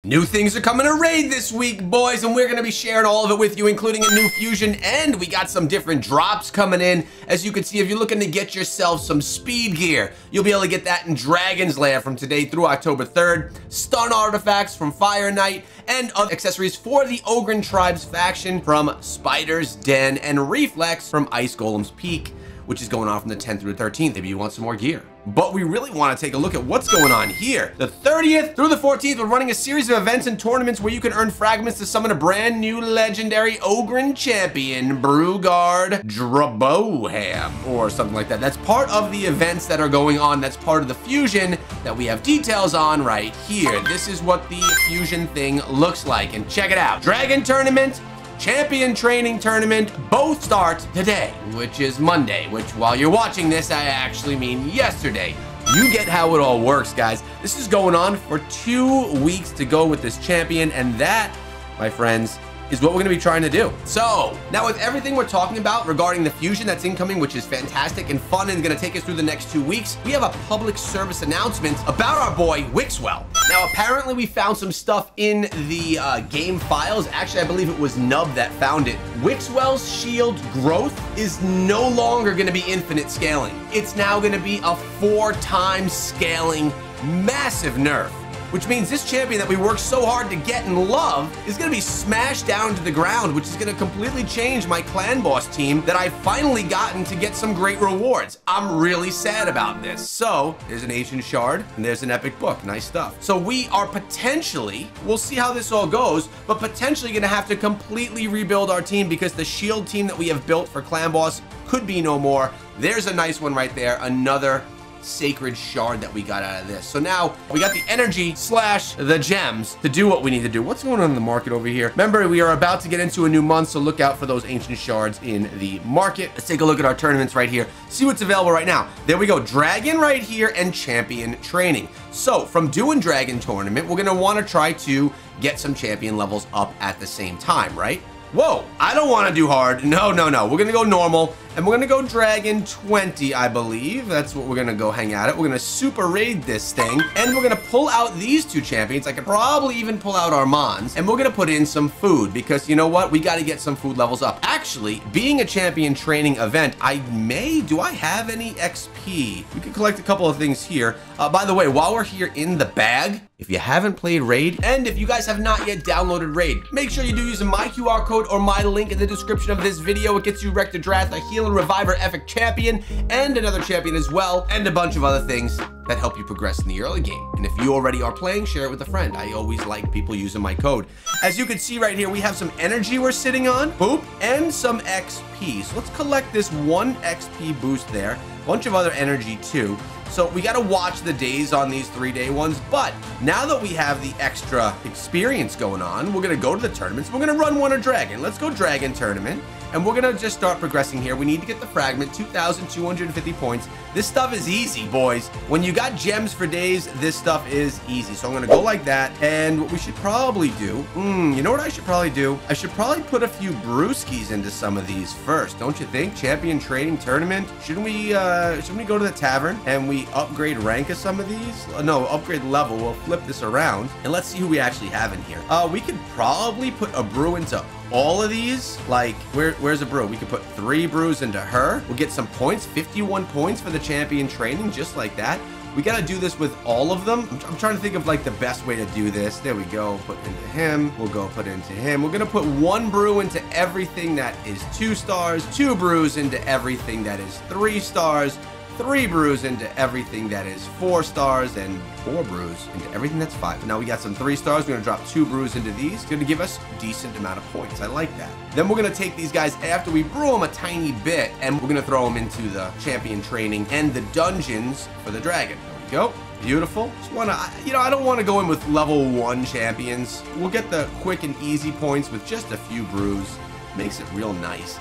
New things are coming to Raid this week, boys, and we're going to be sharing all of it with you, including a new fusion, and we got some different drops coming in. As you can see, if you're looking to get yourself some speed gear, you'll be able to get that in Dragon's Lair from today through October 3rd, stun artifacts from Fire Knight, and other accessories for the Ogren Tribes faction from Spider's Den, and Reflex from Ice Golem's Peak, which is going on from the 10th through the 13th if you want some more gear. But we really want to take a look at what's going on here. The 30th through the 14th, we're running a series of events and tournaments where you can earn fragments to summon a brand new legendary Ogren champion, Brugard Draboham, or something like that. That's part of the events that are going on. That's part of the fusion that we have details on right here. This is what the fusion thing looks like, and check it out. Dragon Tournament, Champion Training Tournament, both start today, which is Monday, which while you're watching this, I actually mean yesterday. You get how it all works, guys. This is going on for 2 weeks to go with this champion, and that, my friends, is what we're gonna be trying to do. So, now with everything we're talking about regarding the fusion that's incoming, which is fantastic and fun and gonna take us through the next 2 weeks, we have a public service announcement about our boy, Wixwell. Now, apparently we found some stuff in the game files. Actually, I believe it was Nub that found it. Wixwell's shield growth is no longer gonna be infinite scaling. It's now gonna be a 4x scaling massive nerf, which means this champion that we worked so hard to get and love is gonna be smashed down to the ground, which is gonna completely change my clan boss team that I've finally gotten to get some great rewards. I'm really sad about this. So there's an ancient shard and there's an epic book, nice stuff. So we are potentially, we'll see how this all goes, but potentially gonna have to completely rebuild our team because the shield team that we have built for clan boss could be no more. There's a nice one right there, another sacred shard that we got out of this. So now we got the energy slash the gems to do what we need to do. What's going on in the market over here? Remember, we are about to get into a new month, so look out for those ancient shards in the market. Let's take a look at our tournaments right here. See what's available right now. There we go, Dragon right here and Champion Training. So from doing Dragon Tournament, we're gonna wanna try to get some champion levels up at the same time, right? Whoa, I don't want to do hard. No. We're going to go normal, and we're going to go Dragon 20, I believe. That's what we're going to go hang out at. We're going to super raid this thing, and we're going to pull out these two champions. I could probably even pull out Armand's, and we're going to put in some food, because you know what? We got to get some food levels up. Actually, being a champion training event, do I have any XP? We could collect a couple of things here. By the way, while we're here in the bag, if you haven't played Raid, and if you guys have not yet downloaded Raid, make sure you do use my QR code or my link in the description of this video. It gets you Rector Drath, a Heal and Reviver epic champion, and another champion as well, and a bunch of other things that help you progress in the early game. And if you already are playing, share it with a friend. I always like people using my code. As you can see right here, we have some energy we're sitting on, boop, and some XP. So let's collect this 1 XP boost there, bunch of other energy too. So we got to watch the days on these 3-day ones, but now that we have the extra experience going on, we're going to go to the tournaments. We're going to run one a Dragon. Let's go Dragon Tournament, and we're going to just start progressing here. We need to get the fragment, 2,250 points. This stuff is easy, boys. When you got gems for days, this stuff is easy. So I'm going to go like that, and what we should probably do, you know what I should probably do? I should probably put a few brewskis into some of these first, don't you think? Champion Training Tournament. Shouldn't we go to the tavern and we upgrade rank of some of these? No, upgrade level. We'll flip this around and let's see who we actually have in here. We could probably put a brew into all of these. Like, where's a brew? We could put 3 brews into her. We'll get some points, 51 points for the champion training, just like that. We got to do this with all of them. I'm trying to think of like the best way to do this. There we go. Put into him. We'll go put into him. We're going to put 1 brew into everything that is 2 stars, 2 brews into everything that is 3 stars, 3 brews into everything that is 4 stars, and 4 brews into everything that's 5. Now we got some 3 stars. We're gonna drop 2 brews into these. It's gonna give us a decent amount of points. I like that. Then we're gonna take these guys after we brew them a tiny bit, and we're gonna throw them into the champion training and the dungeons for the dragon. There we go. Beautiful. Just wanna, I don't wanna go in with level 1 champions. We'll get the quick and easy points with just a few brews. Makes it real nice.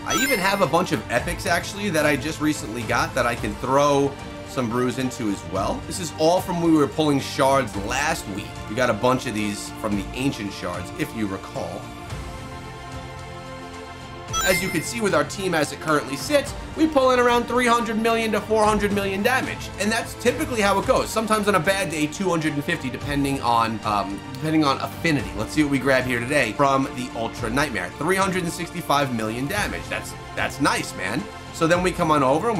I even have a bunch of epics actually that I just recently got that I can throw some brews into as well. This is all from when we were pulling shards last week. We got a bunch of these from the ancient shards, if you recall. as you can see with our team as it currently sits, we pull in around 300 million to 400 million damage. And that's typically how it goes. Sometimes on a bad day, 250, depending on affinity. Let's see what we grab here today from the Ultra Nightmare. 365 million damage. That's nice, man. So then we come on over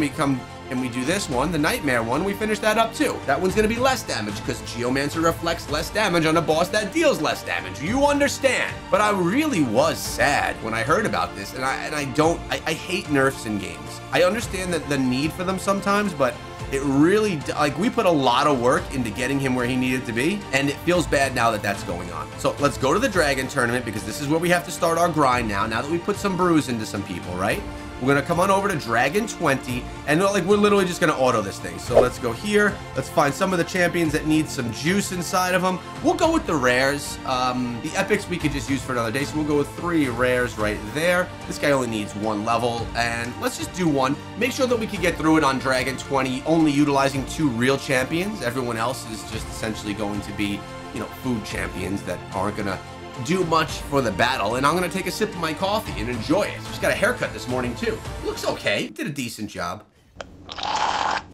and we do this one, the Nightmare one, we finish that up too. That one's gonna be less damage because Geomancer reflects less damage on a boss that deals less damage. You understand. But I really was sad when I heard about this, and I hate nerfs in games. I understand that the need for them sometimes, but it really, like, we put a lot of work into getting him where he needed to be, and it feels bad now that that's going on. So let's go to the Dragon Tournament because this is where we have to start our grind now that we put some brews into some people, right? We're gonna come on over to Dragon 20, and like we're literally just gonna auto this thing. So let's go here. Let's find some of the champions that need some juice inside of them. We'll go with the rares. The epics we could just use for another day, so we'll go with 3 rares right there. This guy only needs 1 level, and let's just do 1. Make sure that we can get through it on Dragon 20, only utilizing 2 real champions. Everyone else is just essentially going to be, you know, food champions that aren't gonna do much for the battle, and I'm gonna take a sip of my coffee and enjoy it. Just got a haircut this morning too. Looks okay. Did a decent job.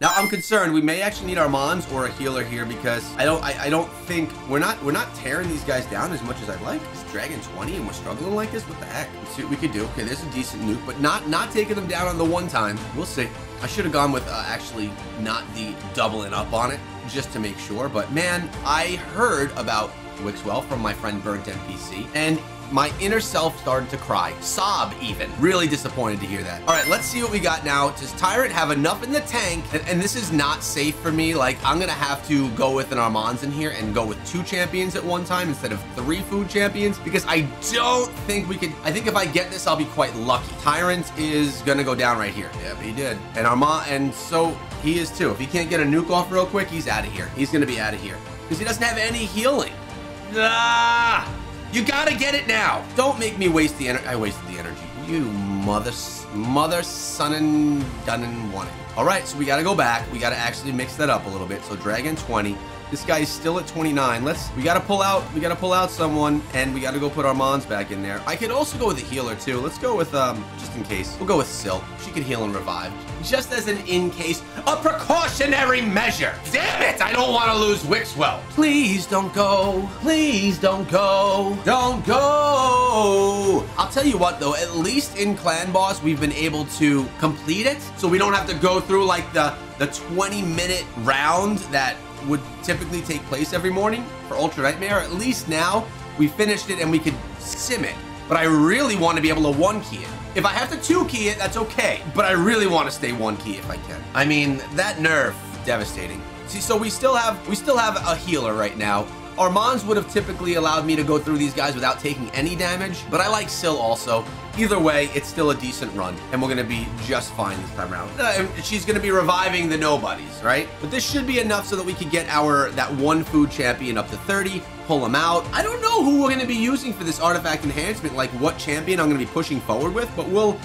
Now I'm concerned we may actually need our Mons or a healer here because I don't think we're not tearing these guys down as much as I'd like. It's Dragon 20 and we're struggling like this. What the heck? Let's see what we could do. Okay, there's a decent nuke, but not taking them down on the one time. We'll see. I should have gone with actually not the doubling up on it just to make sure. But man, I heard about Wixwell from my friend Burnt NPC, and my inner self started to cry, sob even. Really disappointed to hear that. All right, let's see what we got now. Does Tyrant have enough in the tank? And this is not safe for me. Like, I'm gonna have to go with an Armands in here and go with 2 champions at one time instead of 3 food champions, because I don't think we could. I think if I get this, I'll be quite lucky. Tyrant is gonna go down right here. Yep, he did. And and so he is too. If he can't get a nuke off real quick, he's out of here. He's gonna be out of here because he doesn't have any healing. Ah! You gotta get it now. Don't make me waste the energy. I wasted the energy. You mother, son, and done and wanted. All right, so we gotta go back. We gotta actually mix that up a little bit. So Dragon 20. This guy's still at 29. We gotta pull out someone, and we gotta go put our Mons back in there. I could also go with a healer too. Let's go with, just in case. We'll go with Sil. She could heal and revive. Just as an in case, a precautionary measure. Damn it, I don't wanna lose Wixwell. Please don't go. Please don't go. Don't go. I'll tell you what though, at least in Clan Boss, we've been able to complete it. So we don't have to go through like the 20-minute round that would typically take place every morning for Ultra Nightmare. At least now we finished it and we could sim it. But I really want to be able to 1-key it. If I have to 2-key it, that's okay. But I really want to stay 1-key if I can. I mean, that nerf, devastating. See, so we still have a healer right now. Armands would have typically allowed me to go through these guys without taking any damage, but I like Sil also. Either way, it's still a decent run, and we're gonna be just fine this time around. She's gonna be reviving the nobodies, right? But this should be enough so that we could get that 1 food champion up to 30, pull him out. I don't know who we're gonna be using for this artifact enhancement, like what champion I'm gonna be pushing forward with, but we'll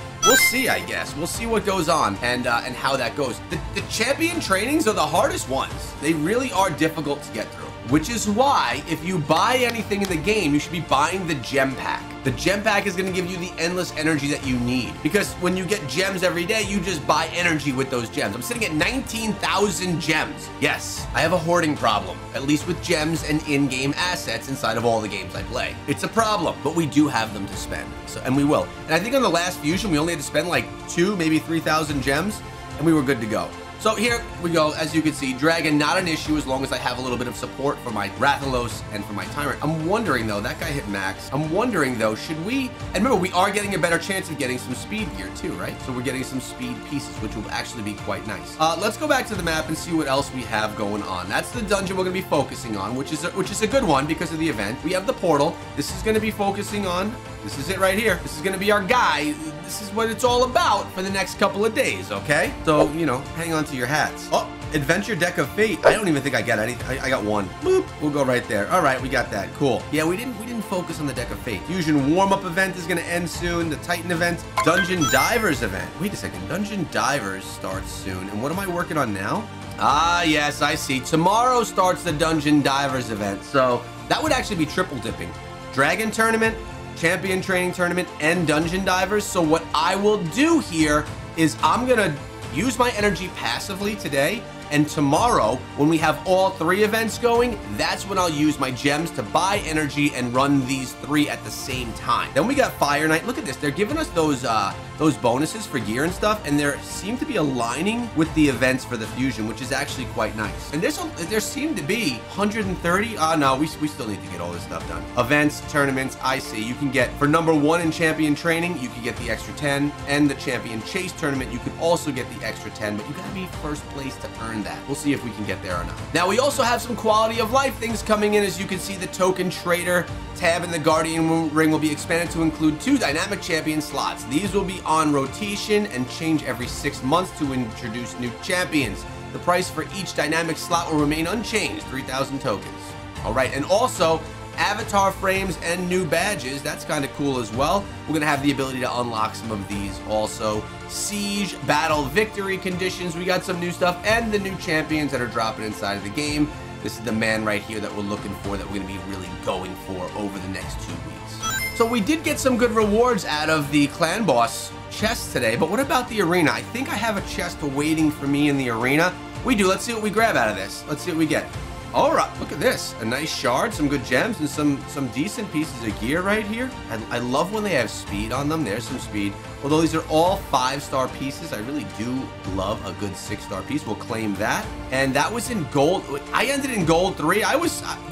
see, I guess. We'll see what goes on and how that goes. The champion trainings are the hardest ones. They really are difficult to get through. Which is why, if you buy anything in the game, you should be buying the gem pack. The gem pack is going to give you the endless energy that you need. Because when you get gems every day, you just buy energy with those gems. I'm sitting at 19,000 gems. Yes, I have a hoarding problem, at least with gems and in-game assets inside of all the games I play. It's a problem, but we do have them to spend, and we will. And I think on the last fusion, we only had to spend like 2, maybe 3,000 gems, and we were good to go. So here we go. As you can see, Dragon, not an issue as long as I have a little bit of support for my Rathalos and for my Tyrant. I'm wondering though, that guy hit max. I'm wondering though, should we, and remember, we are getting a better chance of getting some speed gear too, right? So we're getting some speed pieces, which will actually be quite nice. Let's go back to the map and see what else we have going on. That's the dungeon we're gonna be focusing on, which is a good one because of the event. We have the portal. This is gonna be focusing on, this is it right here. This is gonna be our guy. This is what it's all about for the next couple of days, okay? So, you know, hang on to your hats. Oh, Adventure Deck of Fate. I don't even think I got any. I got 1. Boop. We'll go right there. All right, we got that. Cool. Yeah, we didn't focus on the Deck of Fate. Fusion warm-up event is gonna end soon. The Titan event. Dungeon Divers event. Wait a second. Dungeon Divers starts soon. And what am I working on now? Ah, yes, I see. Tomorrow starts the Dungeon Divers event. So that would actually be triple dipping. Dragon Tournament, champion training tournament, and dungeon divers. So what I will do here is I'm gonna use my energy passively today, and tomorrow, when we have all 3 events going, that's when I'll use my gems to buy energy and run these 3 at the same time. Then we got Fire Knight. Look at this. They're giving us those bonuses for gear and stuff, and there seem to be aligning with the events for the fusion, which is actually quite nice. And there seem to be 130. No, we still need to get all this stuff done. Events, tournaments, I see. You can get, for number 1 in champion training, you can get the extra 10, and the champion chase tournament, you can also get the extra 10, but you gotta be first place to earn that. We'll see if we can get there or not. Now, we also have some quality of life things coming in. As you can see, the token trader tab in the Guardian ring will be expanded to include 2 dynamic champion slots. These will be on rotation and change every 6 months to introduce new champions. The price for each dynamic slot will remain unchanged, 3,000 tokens. All right, and also avatar frames and new badges. That's kind of cool as well. We're gonna have the ability to unlock some of these also. Siege, battle, victory conditions. We got some new stuff and the new champions that are dropping inside of the game. This is the man right here that we're looking for, that we're gonna be really going for over the next 2 weeks. So we did get some good rewards out of the clan boss chest today, but what about the arena? I think I have a chest waiting for me in the arena. We do. Let's see what we grab out of this. Let's see what we get. All right, look at this. A nice shard, some good gems, and some decent pieces of gear right here. I love when they have speed on them. There's some speed. Although these are all 5-star pieces, I really do love a good 6-star piece. We'll claim that. And that was in gold. I ended in gold 3.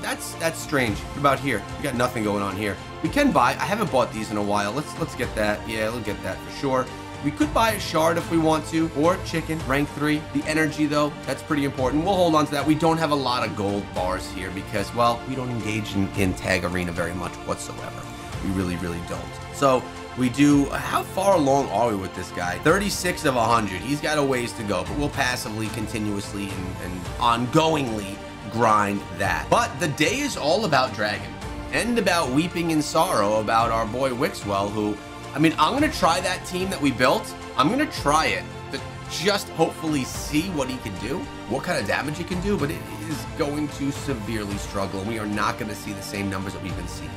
That's strange. What about here? We got nothing going on here. We can buy. I haven't bought these in a while. Let's get that. Yeah, we'll get that for sure. We could buy a shard if we want to, or chicken, rank 3. The energy, though, that's pretty important. We'll hold on to that. We don't have a lot of gold bars here because, well, we don't engage in Tag Arena very much whatsoever. We really, really don't. So we do, how far along are we with this guy? 36 of 100. He's got a ways to go, but we'll passively, continuously, and ongoingly grind that. But the day is all about Dragon and about weeping in sorrow about our boy Wixwell, who, I mean, I'm going to try that team that we built. I'm going to try it to just hopefully see what he can do, what kind of damage he can do, but it is going to severely struggle, and we are not going to see the same numbers that we've been seeing.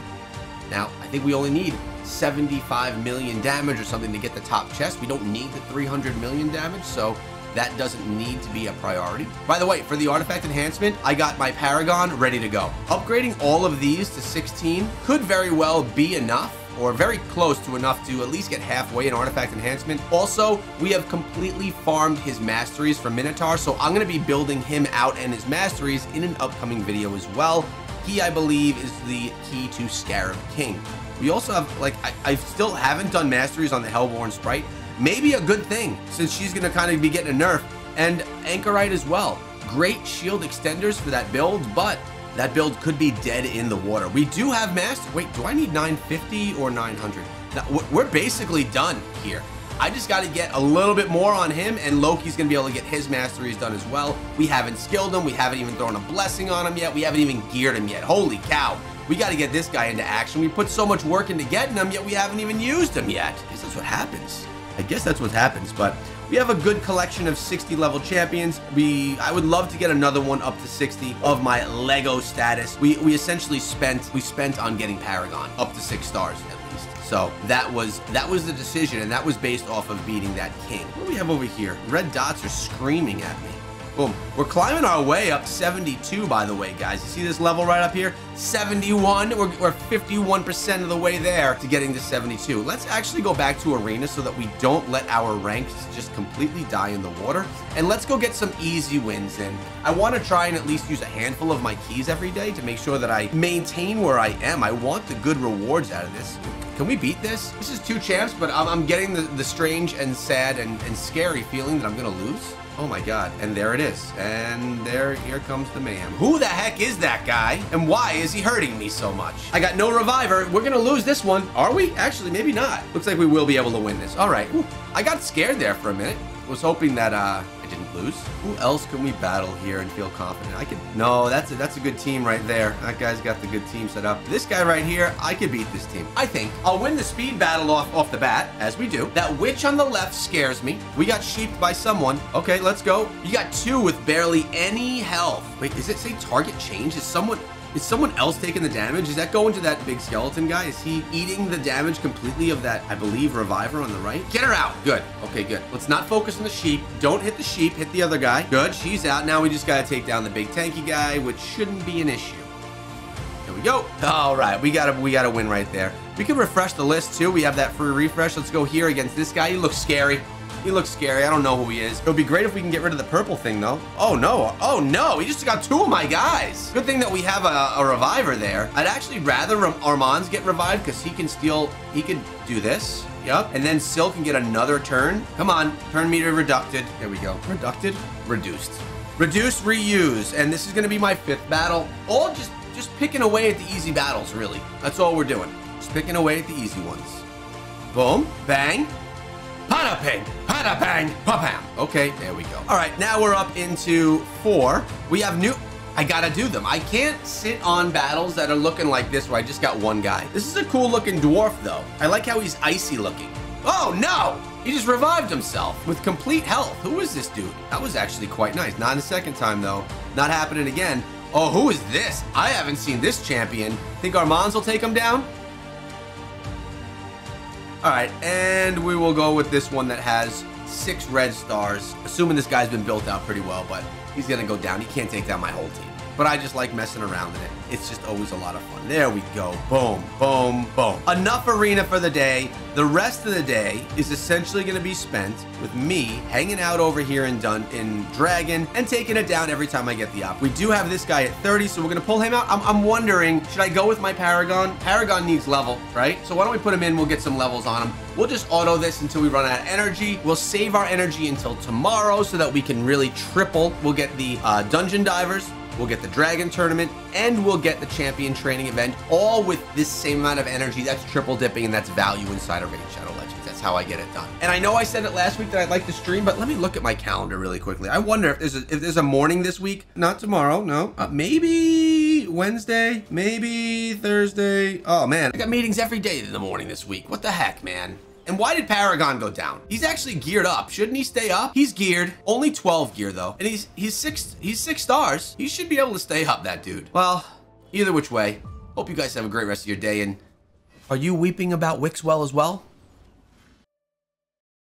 Now, I think we only need 75 million damage or something to get the top chest. We don't need the 300 million damage, so that doesn't need to be a priority. By the way, for the artifact enhancement, I got my Paragon ready to go. Upgrading all of these to 16 could very well be enough, or very close to enough to at least get halfway in artifact enhancement. Also, we have completely farmed his masteries for Minotaur, so I'm going to be building him out and his masteries in an upcoming video as well. He, I believe, is the key to Scarab King. We also have, like, I still haven't done masteries on the Hellborn Sprite. Maybe a good thing, since she's going to kind of be getting a nerf. And Anchorite as well. Great shield extenders for that build, but that build could be dead in the water. We do have master. Wait, do I need 950 or 900? Now, we're basically done here. I just got to get a little bit more on him, and Loki's going to be able to get his masteries done as well. We haven't skilled him. We haven't even thrown a blessing on him yet. We haven't even geared him yet. Holy cow. We got to get this guy into action. We put so much work into getting him, yet we haven't even used him yet. I guess that's what happens. I guess that's what happens, but we have a good collection of 60 level champions. I would love to get another one up to 60 of my Lego status. We essentially spent on getting Paragon up to 6 stars at least. So that was the decision, and that was based off of beating that king. What do we have over here? Red dots are screaming at me. Boom. We're climbing our way up 72, by the way, guys. You see this level right up here? 71. We're 51% of the way there to getting to 72. Let's actually go back to Arena so that we don't let our ranks just completely die in the water. And let's go get some easy wins in. I want to try and at least use a handful of my keys every day to make sure that I maintain where I am. I want the good rewards out of this. Can we beat this? This is 2 champs, but I'm getting the strange and sad and scary feeling that I'm going to lose. Oh my god, and there it is. And here comes the mayhem. Who the heck is that guy? And why is he hurting me so much? I got no reviver. We're gonna lose this one. Are we? Actually, maybe not. Looks like we will be able to win this. All right. Ooh, I got scared there for a minute. Was hoping that I didn't shouldn't lose. Who else can we battle here and feel confident? I could, no, that's a good team right there. That guy's got the good team set up. This guy right here, I could beat this team. I think I'll win the speed battle off the bat, as we do. That witch on the left scares me. We got sheeped by someone. Okay, let's go. You got two with barely any health. Wait, does it say target change? Is someone else taking the damage? Is that going to that big skeleton guy? Is he eating the damage completely of that, I believe, reviver on the right? Get her out. Good. Okay, good. Let's not focus on the sheep. Don't hit the sheep. Hit the other guy. Good. She's out. Now we just got to take down the big tanky guy, which shouldn't be an issue. There we go. All right. We gotta win right there. We can refresh the list, too. We have that free refresh. Let's go here against this guy. He looks scary. He looks scary. I don't know who he is. It would be great if we can get rid of the purple thing, though. Oh, no. Oh, no. He just got two of my guys. Good thing that we have a reviver there. I'd actually rather Armand's get revived because he can steal. He could do this. Yep. And then Sil can get another turn. Come on. Turn meter reducted. There we go. Reducted. Reduced. Reduce, reuse. And this is going to be my 5th battle. All just picking away at the easy battles, really. That's all we're doing. Just picking away at the easy ones. Boom. Bang. Pada ping, pada bang, pa-pam. Okay, there we go. All right, now we're up into 4. We have new, I gotta do them. I can't sit on battles that are looking like this where I just got one guy. This is a cool looking dwarf though. I like how he's icy looking. Oh no, he just revived himself with complete health. Who is this dude? That was actually quite nice. Not a second time though. Not happening again. Oh, who is this? I haven't seen this champion. Think Armands will take him down? All right, and we will go with this one that has 6 red stars. Assuming this guy's been built out pretty well, but he's gonna go down. He can't take down my whole team. But I just like messing around in it. It's just always a lot of fun. There we go. Boom, boom, boom. Enough arena for the day. The rest of the day is essentially going to be spent with me hanging out over here in Dragon and taking it down every time I get the op. We do have this guy at 30, so we're going to pull him out. I'm wondering, should I go with my Paragon? Paragon needs level, right? So why don't we put him in? We'll get some levels on him. We'll just auto this until we run out of energy. We'll save our energy until tomorrow so that we can really triple. We'll get the dungeon divers. We'll get the Dragon Tournament, and we'll get the Champion Training Event, all with this same amount of energy. That's triple dipping, and that's value inside of Raid Shadow Legends. That's how I get it done. And I know I said it last week that I'd like to stream, but let me look at my calendar really quickly. I wonder if there's a morning this week. Not tomorrow, no. Maybe Wednesday, maybe Thursday. Oh, man. I got meetings every day in the morning this week. What the heck, man? And why did Paragon go down? He's actually geared up. Shouldn't he stay up? He's geared. Only 12 gear though. And he's 6 stars. He should be able to stay up, that dude. Well, either which way, hope you guys have a great rest of your day. And are you weeping about Wixwell as well?